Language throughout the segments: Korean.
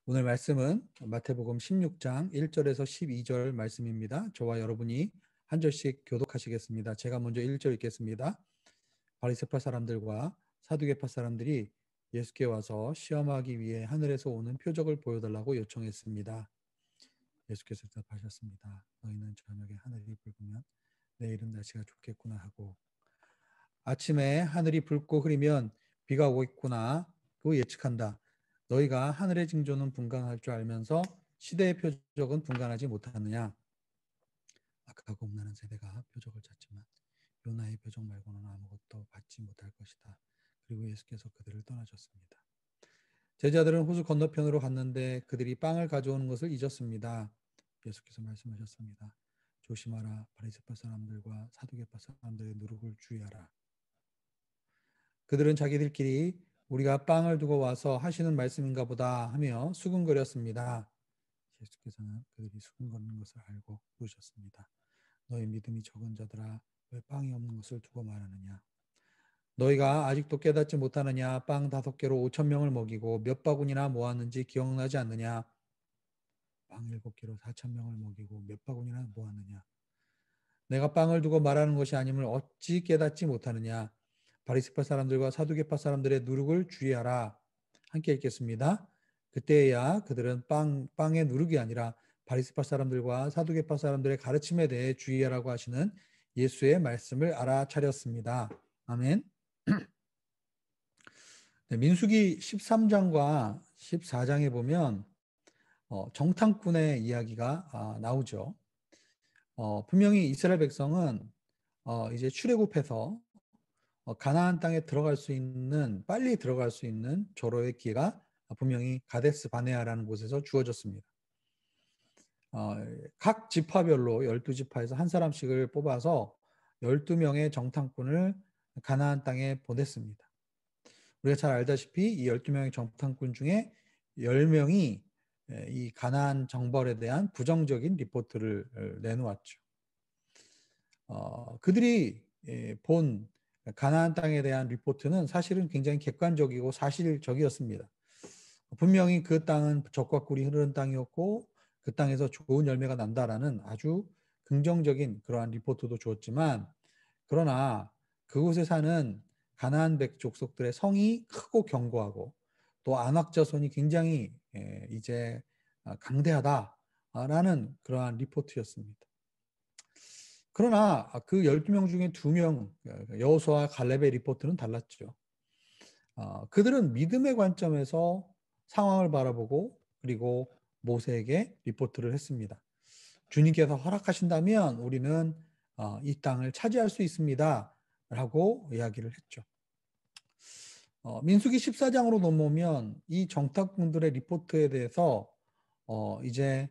오늘 말씀은 마태복음 16장 1절에서 12절 말씀입니다. 저와 여러분이 한 절씩 교독하시겠습니다. 제가 먼저 1절 읽겠습니다. 바리새파 사람들과 사두개파 사람들이 예수께 와서 시험하기 위해 하늘에서 오는 표적을 보여달라고 요청했습니다. 예수께서 대답하셨습니다. 너희는 저녁에 하늘이 붉으면 내일은 날씨가 좋겠구나 하고, 아침에 하늘이 붉고 흐리면 비가 오겠구나 그 예측한다. 너희가 하늘의 징조는 분간할 줄 알면서 시대의 표적은 분간하지 못하느냐. 악하고 음란한 세대가 표적을 찾지만 요나의 표적 말고는 아무것도 받지 못할 것이다. 그리고 예수께서 그들을 떠나셨습니다. 제자들은 호수 건너편으로 갔는데 그들이 빵을 가져오는 것을 잊었습니다. 예수께서 말씀하셨습니다. 조심하라. 바리새파 사람들과 사두개파 사람들의 누룩을 주의하라. 그들은 자기들끼리 우리가 빵을 두고 와서 하시는 말씀인가 보다 하며 수군거렸습니다. 예수께서는 그들이 수군거리는 것을 알고 물으셨습니다. 너희 믿음이 적은 자들아, 왜 빵이 없는 것을 두고 말하느냐? 너희가 아직도 깨닫지 못하느냐? 빵 5개로 5천 명을 먹이고 몇 바구니나 모았는지 기억나지 않느냐? 빵 7개로 4천 명을 먹이고 몇 바구니나 모았느냐? 내가 빵을 두고 말하는 것이 아님을 어찌 깨닫지 못하느냐? 바리새파 사람들과 사두개파 사람들의 누룩을 주의하라. 함께 읽겠습니다. 그때야 그들은 빵의 누룩이 아니라 바리새파 사람들과 사두개파 사람들의 가르침에 대해 주의하라고 하시는 예수의 말씀을 알아차렸습니다. 아멘. 네, 민수기 13장과 14장에 보면 정탐꾼의 이야기가 나오죠. 분명히 이스라엘 백성은 이제 출애굽해서 가나안 땅에 들어갈 수 있는 빨리 들어갈 수 있는 절호의 기회가 분명히 가데스 바네아라는 곳에서 주어졌습니다. 각 지파별로 12지파에서 한 사람씩을 뽑아서 12명의 정탐꾼을 가나안 땅에 보냈습니다. 우리가 잘 알다시피 이 12명의 정탐꾼 중에 10명이 이 가나안 정벌에 대한 부정적인 리포트를 내놓았죠. 그들이 본 가나안 땅에 대한 리포트는 사실은 굉장히 객관적이고 사실적이었습니다. 분명히 그 땅은 젖과 꿀이 흐르는 땅이었고 그 땅에서 좋은 열매가 난다라는 아주 긍정적인 그러한 리포트도 주었지만, 그러나 그곳에 사는 가나안 백 족속들의 성이 크고 견고하고 또 안악 자손이 굉장히 이제 강대하다라는 그러한 리포트였습니다. 그러나 그 12명 중에 2명, 여호수아와 갈렙의 리포트는 달랐죠. 그들은 믿음의 관점에서 상황을 바라보고 그리고 모세에게 리포트를 했습니다. 주님께서 허락하신다면 우리는 이 땅을 차지할 수 있습니다. 라고 이야기를 했죠. 민수기 14장으로 넘어오면 이 정탐꾼들의 리포트에 대해서 이제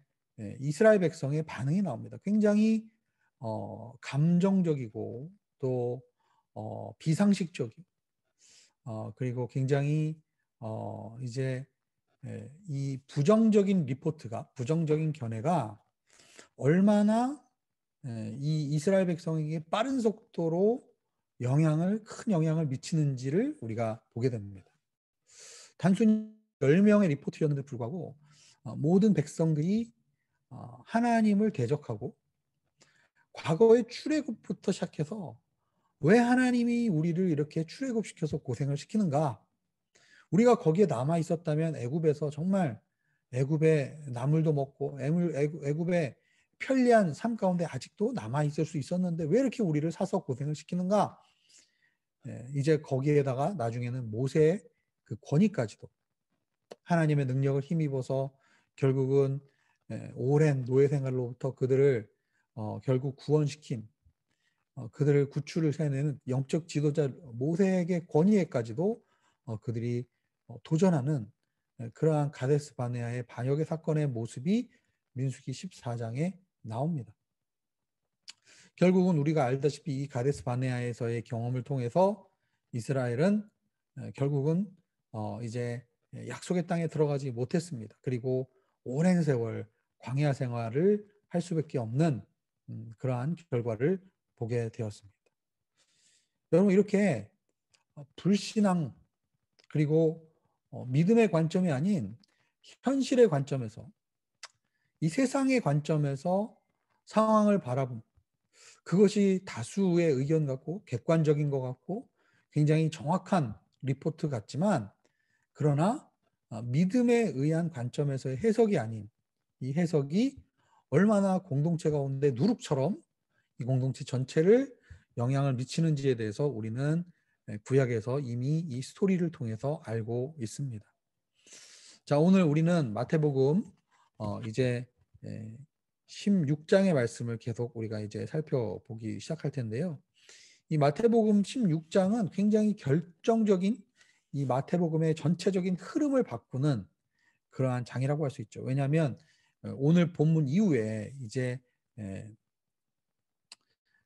이스라엘 백성의 반응이 나옵니다. 굉장히 감정적이고 또 비상식적이고 그리고 굉장히 이제 이 부정적인 리포트가 부정적인 견해가 얼마나 이 이스라엘 백성에게 빠른 속도로 큰 영향을 미치는지를 우리가 보게 됩니다. 단순히 10명의 리포트였는데 불구하고 모든 백성들이 하나님을 대적하고 과거의 출애굽부터 시작해서 왜 하나님이 우리를 이렇게 출애굽시켜서 고생을 시키는가? 우리가 거기에 남아 있었다면 애굽에서 정말 애굽의 나물도 먹고 애굽의 편리한 삶 가운데 아직도 남아 있을 수 있었는데 왜 이렇게 우리를 사서 고생을 시키는가? 이제 거기에다가 나중에는 모세의 그 권위까지도 하나님의 능력을 힘입어서 결국은 오랜 노예 생활로부터 그들을 결국 구원시킨 그들을 구출을 해내는 영적 지도자 모세에게 권위에까지도 그들이 도전하는 그러한 가데스 바네아의 반역의 사건의 모습이 민수기 14장에 나옵니다. 결국은 우리가 알다시피 이 가데스 바네아에서의 경험을 통해서 이스라엘은 결국은 이제 약속의 땅에 들어가지 못했습니다. 그리고 오랜 세월 광야 생활을 할 수밖에 없는 그러한 결과를 보게 되었습니다. 여러분, 이렇게 불신앙 그리고 믿음의 관점이 아닌 현실의 관점에서, 이 세상의 관점에서 상황을 바라보면 그것이 다수의 의견 같고 객관적인 것 같고 굉장히 정확한 리포트 같지만, 그러나 믿음에 의한 관점에서의 해석이 아닌 이 해석이 얼마나 공동체 가운데 누룩처럼 이 공동체 전체를 영향을 미치는지에 대해서 우리는 구약에서 이미 이 스토리를 통해서 알고 있습니다. 자, 오늘 우리는 마태복음 이제 16장의 말씀을 계속 우리가 이제 살펴보기 시작할 텐데요. 이 마태복음 16장은 굉장히 결정적인 이 마태복음의 전체적인 흐름을 바꾸는 그러한 장이라고 할 수 있죠. 왜냐하면 오늘 본문 이후에 이제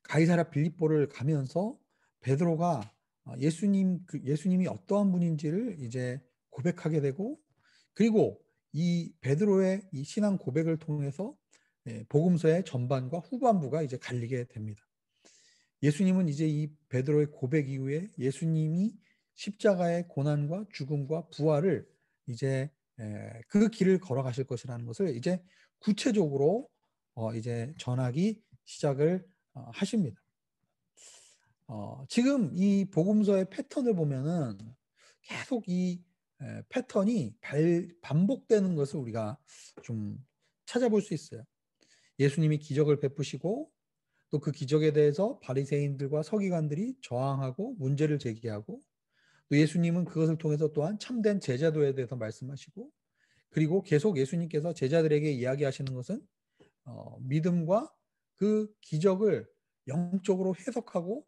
가이사랴 빌립보를 가면서 베드로가 예수님이 어떠한 분인지를 이제 고백하게 되고, 그리고 이 베드로의 이 신앙 고백을 통해서 복음서의 전반과 후반부가 이제 갈리게 됩니다. 예수님은 이제 이 베드로의 고백 이후에 예수님이 십자가의 고난과 죽음과 부활을 이제 그 길을 걸어가실 것이라는 것을 이제 구체적으로 이제 전하기 시작을 하십니다. 지금 이 복음서의 패턴을 보면은 계속 이 패턴이 반복되는 것을 우리가 좀 찾아볼 수 있어요. 예수님이 기적을 베푸시고 또 그 기적에 대해서 바리새인들과 서기관들이 저항하고 문제를 제기하고, 또 예수님은 그것을 통해서 또한 참된 제자도에 대해서 말씀하시고, 그리고 계속 예수님께서 제자들에게 이야기하시는 것은 믿음과 그 기적을 영적으로 해석하고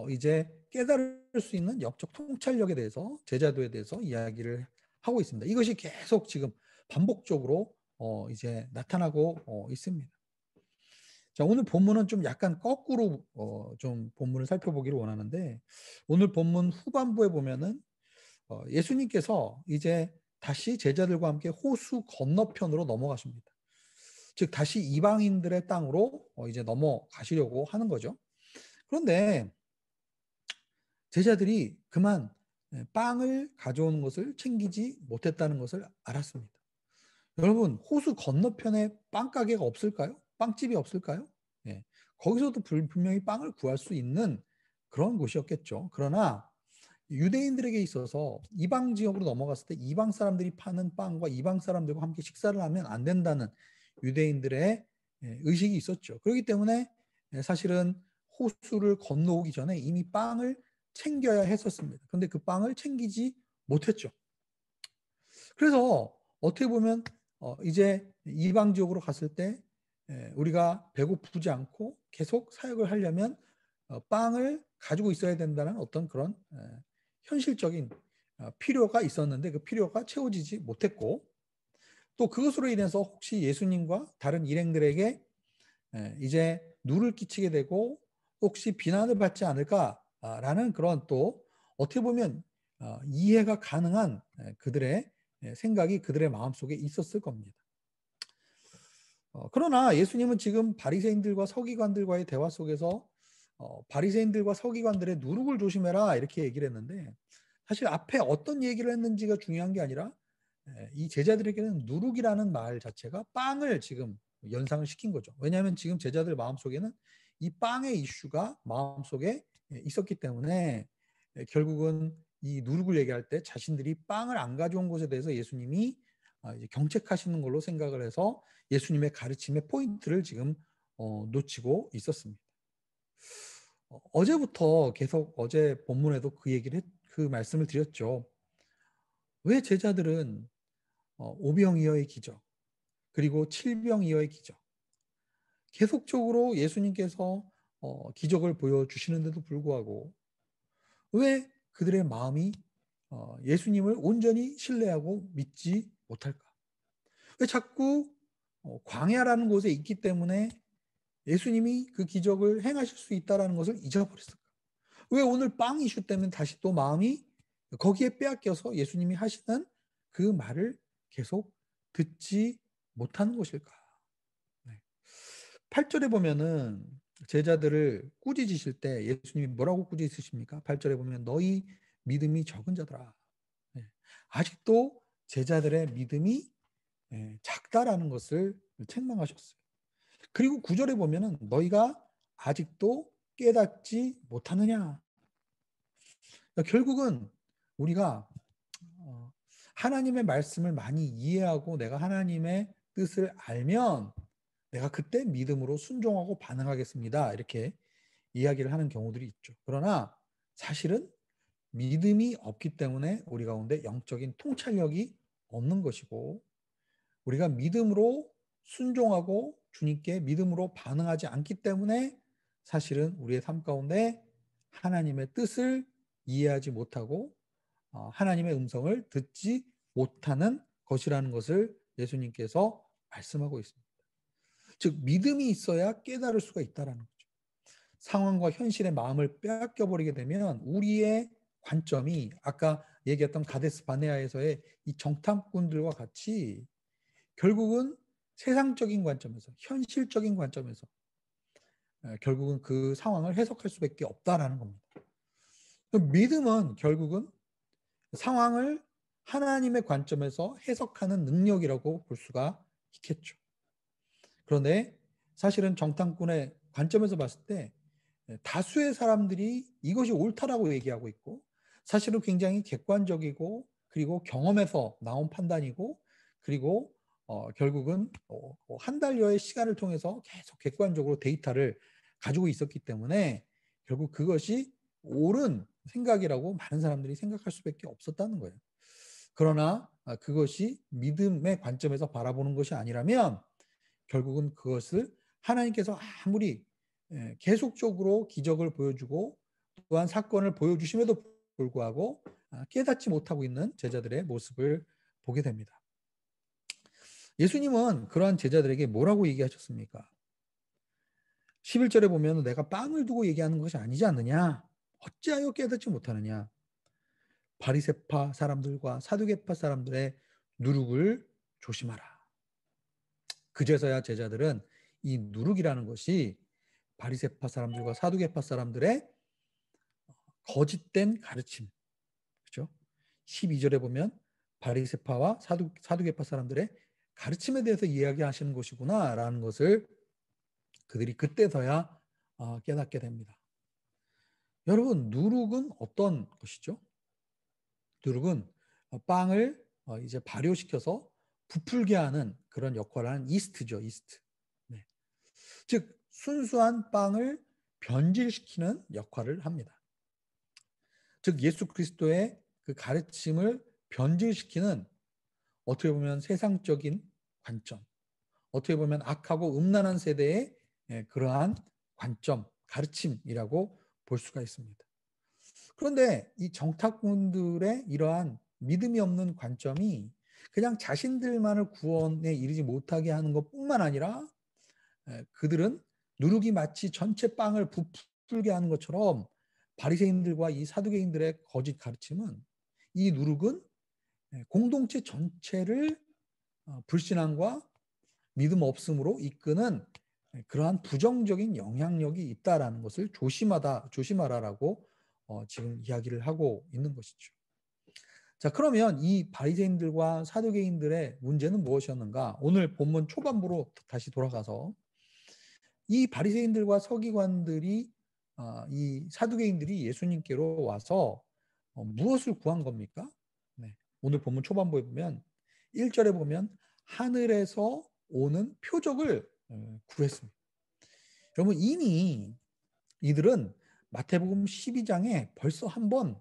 이제 깨달을 수 있는 영적 통찰력에 대해서, 제자도에 대해서 이야기를 하고 있습니다. 이것이 계속 지금 반복적으로 이제 나타나고 있습니다. 자, 오늘 본문은 좀 약간 거꾸로 좀 본문을 살펴보기를 원하는데, 오늘 본문 후반부에 보면은 예수님께서 이제 다시 제자들과 함께 호수 건너편으로 넘어가십니다. 즉 다시 이방인들의 땅으로 이제 넘어가시려고 하는 거죠. 그런데 제자들이 그만 빵을 가져오는 것을 챙기지 못했다는 것을 알았습니다. 여러분, 호수 건너편에 빵 가게가 없을까요? 빵집이 없을까요? 예. 거기서도 분명히 빵을 구할 수 있는 그런 곳이었겠죠. 그러나 유대인들에게 있어서 이방 지역으로 넘어갔을 때 이방 사람들이 파는 빵과 이방 사람들과 함께 식사를 하면 안 된다는 유대인들의 의식이 있었죠. 그렇기 때문에 사실은 호수를 건너오기 전에 이미 빵을 챙겨야 했었습니다. 그런데 그 빵을 챙기지 못했죠. 그래서 어떻게 보면 이제 이방 지역으로 갔을 때 우리가 배고프지 않고 계속 사역을 하려면 빵을 가지고 있어야 된다는 어떤 그런 현실적인 필요가 있었는데, 그 필요가 채워지지 못했고, 또 그것으로 인해서 혹시 예수님과 다른 일행들에게 이제 누를 끼치게 되고 혹시 비난을 받지 않을까라는 그런, 또 어떻게 보면 이해가 가능한 그들의 생각이 그들의 마음속에 있었을 겁니다. 그러나 예수님은 지금 바리새인들과 서기관들과의 대화 속에서 바리새인들과 서기관들의 누룩을 조심해라 이렇게 얘기를 했는데, 사실 앞에 어떤 얘기를 했는지가 중요한 게 아니라 이 제자들에게는 누룩이라는 말 자체가 빵을 지금 연상을 시킨 거죠. 왜냐하면 지금 제자들 마음속에는 이 빵의 이슈가 마음속에 있었기 때문에 결국은 이 누룩을 얘기할 때 자신들이 빵을 안 가져온 것에 대해서 예수님이 이제 경책하시는 걸로 생각을 해서 예수님의 가르침의 포인트를 지금 놓치고 있었습니다. 어제부터 계속 어제 본문에도 그 말씀을 드렸죠. 왜 제자들은 오병이어의 기적, 그리고 칠병이어의 기적, 계속적으로 예수님께서 기적을 보여주시는데도 불구하고 왜 그들의 마음이 예수님을 온전히 신뢰하고 믿지 못할까? 왜 자꾸 광야라는 곳에 있기 때문에 예수님이 그 기적을 행하실 수 있다는 것을 잊어버렸을까? 왜 오늘 빵 이슈 때문에 다시 또 마음이 거기에 빼앗겨서 예수님이 하시는 그 말을 계속 듣지 못하는 것일까? 8절에 보면은 제자들을 꾸짖으실 때 예수님이 뭐라고 꾸짖으십니까? 8절에 보면 너희 믿음이 적은 자들아. 아직도 제자들의 믿음이 작다라는 것을 책망하셨어요. 그리고 9절에 보면은 너희가 아직도 깨닫지 못하느냐. 그러니까 결국은 우리가 하나님의 말씀을 많이 이해하고 내가 하나님의 뜻을 알면 내가 그때 믿음으로 순종하고 반응하겠습니다. 이렇게 이야기를 하는 경우들이 있죠. 그러나 사실은 믿음이 없기 때문에 우리 가운데 영적인 통찰력이 없는 것이고, 우리가 믿음으로 순종하고 주님께 믿음으로 반응하지 않기 때문에 사실은 우리의 삶 가운데 하나님의 뜻을 이해하지 못하고 하나님의 음성을 듣지 못하는 것이라는 것을 예수님께서 말씀하고 있습니다. 즉 믿음이 있어야 깨달을 수가 있다라는 거죠. 상황과 현실의 마음을 빼앗겨 버리게 되면 우리의 관점이 아까 얘기했던 가데스 바네아에서의 이 정탐꾼들과 같이 결국은 세상적인 관점에서, 현실적인 관점에서 결국은 그 상황을 해석할 수밖에 없다라는 겁니다. 믿음은 결국은 상황을 하나님의 관점에서 해석하는 능력이라고 볼 수가 있겠죠. 그런데 사실은 정탐꾼의 관점에서 봤을 때 다수의 사람들이 이것이 옳다라고 얘기하고 있고, 사실은 굉장히 객관적이고 그리고 경험에서 나온 판단이고, 그리고 결국은 한 달여의 시간을 통해서 계속 객관적으로 데이터를 가지고 있었기 때문에 결국 그것이 옳은 생각이라고 많은 사람들이 생각할 수밖에 없었다는 거예요. 그러나 그것이 믿음의 관점에서 바라보는 것이 아니라면 결국은 그것을 하나님께서 아무리 계속적으로 기적을 보여주고 또한 사건을 보여주심에도 불구하고 깨닫지 못하고 있는 제자들의 모습을 보게 됩니다. 예수님은 그러한 제자들에게 뭐라고 얘기하셨습니까? 11절에 보면 내가 빵을 두고 얘기하는 것이 아니지 않느냐? 어찌하여 깨닫지 못하느냐? 바리새파 사람들과 사두개파 사람들의 누룩을 조심하라. 그제서야 제자들은 이 누룩이라는 것이 바리새파 사람들과 사두개파 사람들의 거짓된 가르침, 그렇죠? 12절에 보면 바리새파와 사두개파 사람들의 가르침에 대해서 이야기하시는 것이구나라는 것을 그들이 그때서야 깨닫게 됩니다. 여러분, 누룩은 어떤 것이죠? 누룩은 빵을 이제 발효시켜서 부풀게 하는 그런 역할을 하는 이스트죠, 이스트. 네. 즉 순수한 빵을 변질시키는 역할을 합니다. 즉 예수 그리스도의 그 가르침을 변질시키는, 어떻게 보면 세상적인 관점, 어떻게 보면 악하고 음란한 세대의 그러한 관점, 가르침이라고 볼 수가 있습니다. 그런데 이 정탐꾼들의 이러한 믿음이 없는 관점이 그냥 자신들만을 구원에 이르지 못하게 하는 것뿐만 아니라 그들은 누룩이 마치 전체 빵을 부풀게 하는 것처럼 바리새인들과 이 사두개인들의 거짓 가르침은, 이 누룩은 공동체 전체를 불신앙과 믿음 없음으로 이끄는 그러한 부정적인 영향력이 있다라는 것을 조심하라라고 지금 이야기를 하고 있는 것이죠. 자, 그러면 이 바리새인들과 사두개인들의 문제는 무엇이었는가? 오늘 본문 초반부로 다시 돌아가서 이 바리새인들과 서기관들이 이 사두개인들이 예수님께로 와서 무엇을 구한 겁니까? 네. 오늘 본문 초반부에 보면 1절에 보면 하늘에서 오는 표적을 구했습니다. 여러분, 이미 이들은 마태복음 12장에 벌써 한번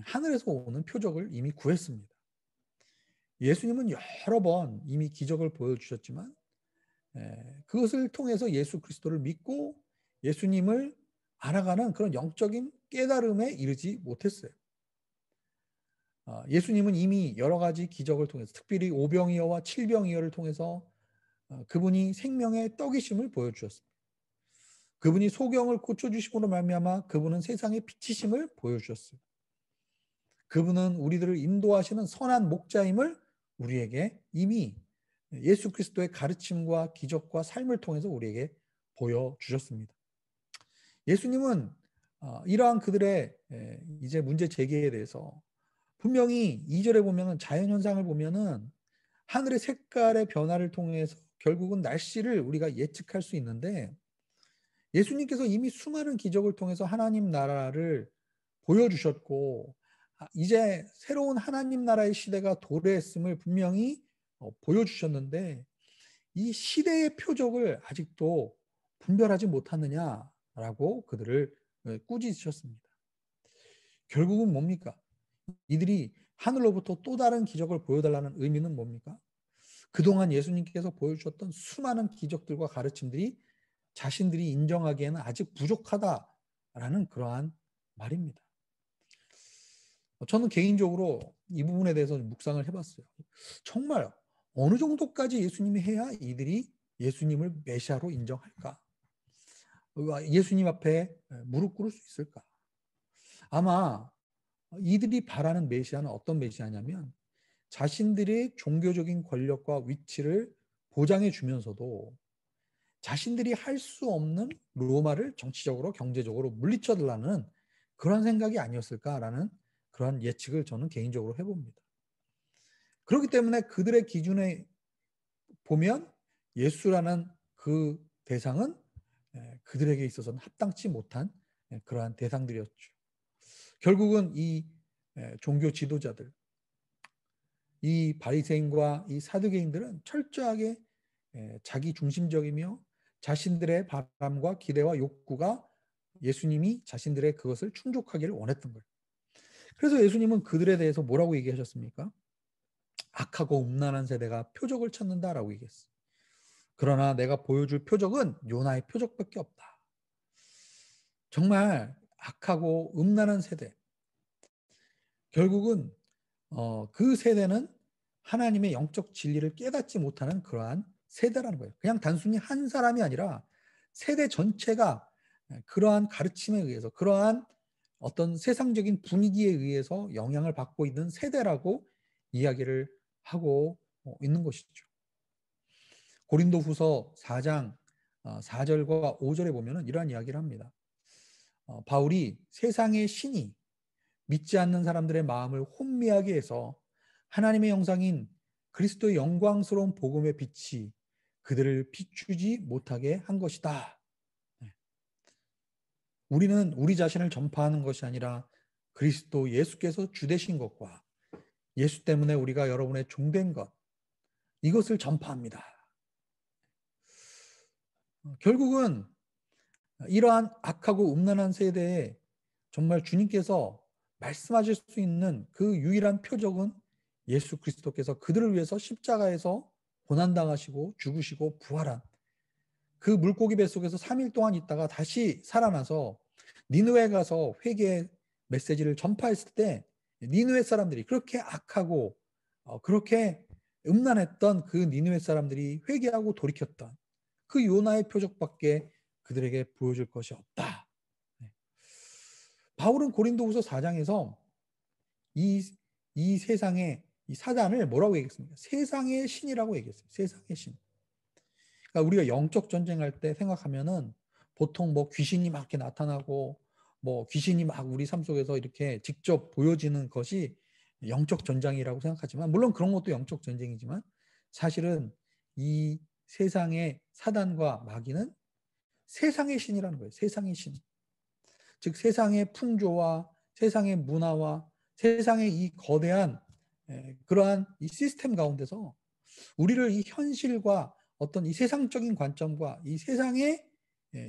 하늘에서 오는 표적을 이미 구했습니다. 예수님은 여러 번 이미 기적을 보여주셨지만 그것을 통해서 예수 그리스도를 믿고 예수님을 알아가는 그런 영적인 깨달음에 이르지 못했어요. 예수님은 이미 여러 가지 기적을 통해서, 특별히 오병이어와 칠병이어를 통해서 그분이 생명의 떡이심을 보여주셨습니다. 그분이 소경을 고쳐주심으로 말미암아 그분은 세상의 빛이심을 보여주셨어요. 그분은 우리들을 인도하시는 선한 목자임을 우리에게 이미 예수 그리스도의 가르침과 기적과 삶을 통해서 우리에게 보여주셨습니다. 예수님은 이러한 그들의 이제 문제 제기에 대해서 분명히 2절에 보면은 자연현상을 보면은 하늘의 색깔의 변화를 통해서 결국은 날씨를 우리가 예측할 수 있는데, 예수님께서 이미 수많은 기적을 통해서 하나님 나라를 보여주셨고, 이제 새로운 하나님 나라의 시대가 도래했음을 분명히 보여주셨는데, 이 시대의 표적을 아직도 분별하지 못하느냐라고 그들을 꾸짖으셨습니다. 결국은 뭡니까? 이들이 하늘로부터 또 다른 기적을 보여달라는 의미는 뭡니까? 그동안 예수님께서 보여주셨던 수많은 기적들과 가르침들이 자신들이 인정하기에는 아직 부족하다라는 그러한 말입니다. 저는 개인적으로 이 부분에 대해서 묵상을 해봤어요. 정말 어느 정도까지 예수님이 해야 이들이 예수님을 메시아로 인정할까? 예수님 앞에 무릎 꿇을 수 있을까? 아마 이들이 바라는 메시아는 어떤 메시아냐면, 자신들의 종교적인 권력과 위치를 보장해 주면서도 자신들이 할 수 없는 로마를 정치적으로 경제적으로 물리쳐달라는 그런 생각이 아니었을까라는 그런 예측을 저는 개인적으로 해봅니다. 그렇기 때문에 그들의 기준에 보면 예수라는 그 대상은 그들에게 있어서는 합당치 못한 그러한 대상들이었죠. 결국은 이 종교 지도자들, 이 바리새인과 이 사두개인들은 철저하게 자기 중심적이며 자신들의 바람과 기대와 욕구가 예수님이 자신들의 그것을 충족하기를 원했던 거예요. 그래서 예수님은 그들에 대해서 뭐라고 얘기하셨습니까? 악하고 음란한 세대가 표적을 찾는다라고 얘기했어요. 그러나 내가 보여줄 표적은 요나의 표적밖에 없다. 정말 악하고 음란한 세대. 결국은 그 세대는 하나님의 영적 진리를 깨닫지 못하는 그러한 세대라는 거예요. 그냥 단순히 한 사람이 아니라 세대 전체가 그러한 가르침에 의해서, 그러한 어떤 세상적인 분위기에 의해서 영향을 받고 있는 세대라고 이야기를 하고 있는 것이죠. 고린도후서 4장 4절과 5절에 보면은 이러한 이야기를 합니다. 바울이 세상의 신이 믿지 않는 사람들의 마음을 혼미하게 해서 하나님의 형상인 그리스도의 영광스러운 복음의 빛이 그들을 비추지 못하게 한 것이다. 우리는 우리 자신을 전파하는 것이 아니라 그리스도 예수께서 주되신 것과 예수 때문에 우리가 여러분의 종된 것, 이것을 전파합니다. 결국은 이러한 악하고 음란한 세대에 정말 주님께서 말씀하실 수 있는 그 유일한 표적은 예수 그리스도께서 그들을 위해서 십자가에서 고난당하시고 죽으시고 부활한 그 물고기 뱃속에서 3일 동안 있다가 다시 살아나서 니느웨에 가서 회개의 메시지를 전파했을 때 니느웨 사람들이 그렇게 악하고 그렇게 음란했던 그 니느웨 사람들이 회개하고 돌이켰던 그 요나의 표적밖에 그들에게 보여줄 것이 없다. 바울은 고린도후서 4장에서 이, 이 세상의 이 사단을 뭐라고 얘기했습니까? 세상의 신이라고 얘기했어요. 세상의 신. 그러니까 우리가 영적 전쟁할 때 생각하면은 보통 뭐 귀신이 막 이렇게 나타나고 뭐 귀신이 막 우리 삶 속에서 이렇게 직접 보여지는 것이 영적 전장이라고 생각하지만, 물론 그런 것도 영적 전쟁이지만 사실은 이 세상의 사단과 마귀는 세상의 신이라는 거예요. 세상의 신. 즉 세상의 풍조와 세상의 문화와 세상의 이 거대한 그러한 이 시스템 가운데서 우리를 이 현실과 어떤 이 세상적인 관점과 이 세상의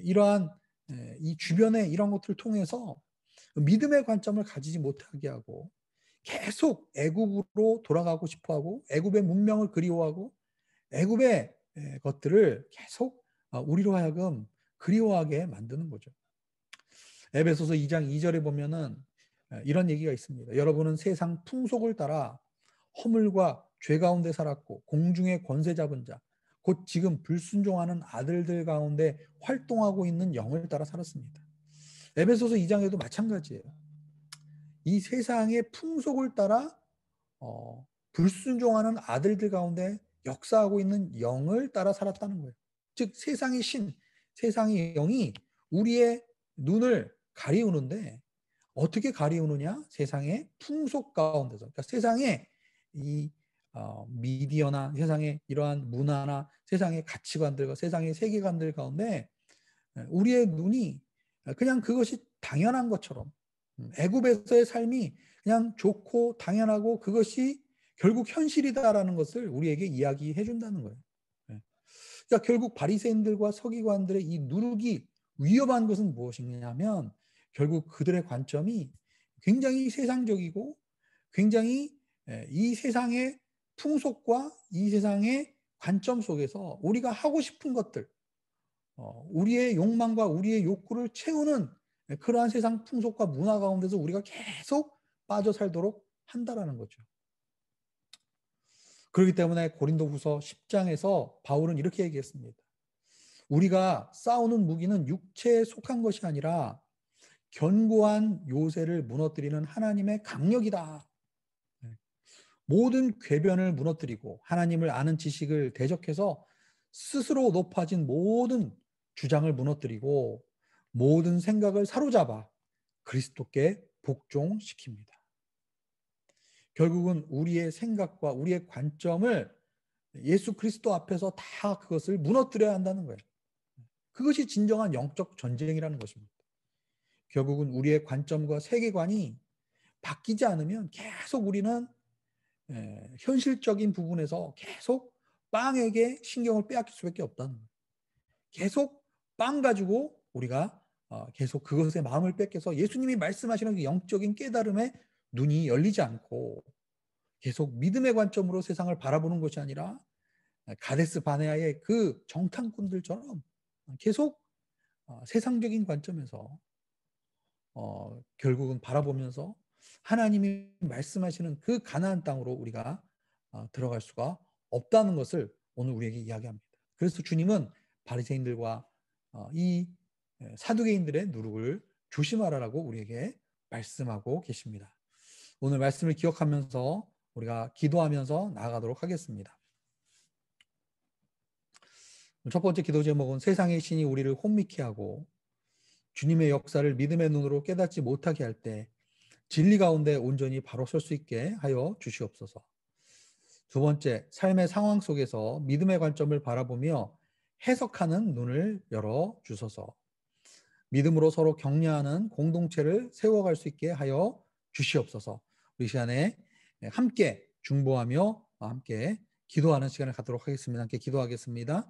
이러한 이 주변의 이런 것들을 통해서 믿음의 관점을 가지지 못하게 하고 계속 애굽으로 돌아가고 싶어하고 애굽의 문명을 그리워하고 애굽의 것들을 계속 우리로 하여금 그리워하게 만드는 거죠. 에베소서 2장 2절에 보면은 이런 얘기가 있습니다. 여러분은 세상 풍속을 따라 허물과 죄 가운데 살았고 공중의 권세 잡은 자, 곧 지금 불순종하는 아들들 가운데 활동하고 있는 영을 따라 살았습니다. 에베소서 2장에도 마찬가지예요. 이 세상의 풍속을 따라 불순종하는 아들들 가운데 역사하고 있는 영을 따라 살았다는 거예요. 즉 세상의 신, 세상의 영이 우리의 눈을 가리우는데 어떻게 가리우느냐? 세상의 풍속 가운데서. 그러니까 세상의 이 미디어나 세상의 이러한 문화나 세상의 가치관들과 세상의 세계관들 가운데 우리의 눈이 그냥 그것이 당연한 것처럼 애굽에서의 삶이 그냥 좋고 당연하고 그것이 결국 현실이다라는 것을 우리에게 이야기해 준다는 거예요. 그러니까 결국 바리새인들과 서기관들의 이 누룩이 위험한 것은 무엇이냐면 결국 그들의 관점이 굉장히 세상적이고 굉장히 이 세상의 풍속과 이 세상의 관점 속에서 우리가 하고 싶은 것들, 우리의 욕망과 우리의 욕구를 채우는 그러한 세상 풍속과 문화 가운데서 우리가 계속 빠져 살도록 한다라는 거죠. 그렇기 때문에 고린도후서 10장에서 바울은 이렇게 얘기했습니다. 우리가 싸우는 무기는 육체에 속한 것이 아니라 견고한 요새를 무너뜨리는 하나님의 강력이다. 모든 궤변을 무너뜨리고 하나님을 아는 지식을 대적해서 스스로 높아진 모든 주장을 무너뜨리고 모든 생각을 사로잡아 그리스도께 복종시킵니다. 결국은 우리의 생각과 우리의 관점을 예수 그리스도 앞에서 다 그것을 무너뜨려야 한다는 거예요. 그것이 진정한 영적 전쟁이라는 것입니다. 결국은 우리의 관점과 세계관이 바뀌지 않으면 계속 우리는 현실적인 부분에서 계속 빵에게 신경을 빼앗길 수밖에 없다는 거예요. 계속 빵 가지고 우리가 계속 그것에 마음을 뺏겨서 예수님이 말씀하시는 그 영적인 깨달음에 눈이 열리지 않고 계속 믿음의 관점으로 세상을 바라보는 것이 아니라 가데스 바네아의 그 정탐꾼들처럼 계속 세상적인 관점에서 결국은 바라보면서 하나님이 말씀하시는 그 가나안 땅으로 우리가 들어갈 수가 없다는 것을 오늘 우리에게 이야기합니다. 그래서 주님은 바리새인들과 이 사두개인들의 누룩을 조심하라라고 우리에게 말씀하고 계십니다. 오늘 말씀을 기억하면서 우리가 기도하면서 나아가도록 하겠습니다. 첫 번째 기도 제목은 세상의 신이 우리를 혼미케 하고 주님의 역사를 믿음의 눈으로 깨닫지 못하게 할 때 진리 가운데 온전히 바로 설 수 있게 하여 주시옵소서. 두 번째, 삶의 상황 속에서 믿음의 관점을 바라보며 해석하는 눈을 열어 주소서. 믿음으로 서로 격려하는 공동체를 세워갈 수 있게 하여 주시옵소서. 우리 시간에 함께 중보하며 함께 기도하는 시간을 갖도록 하겠습니다. 함께 기도하겠습니다.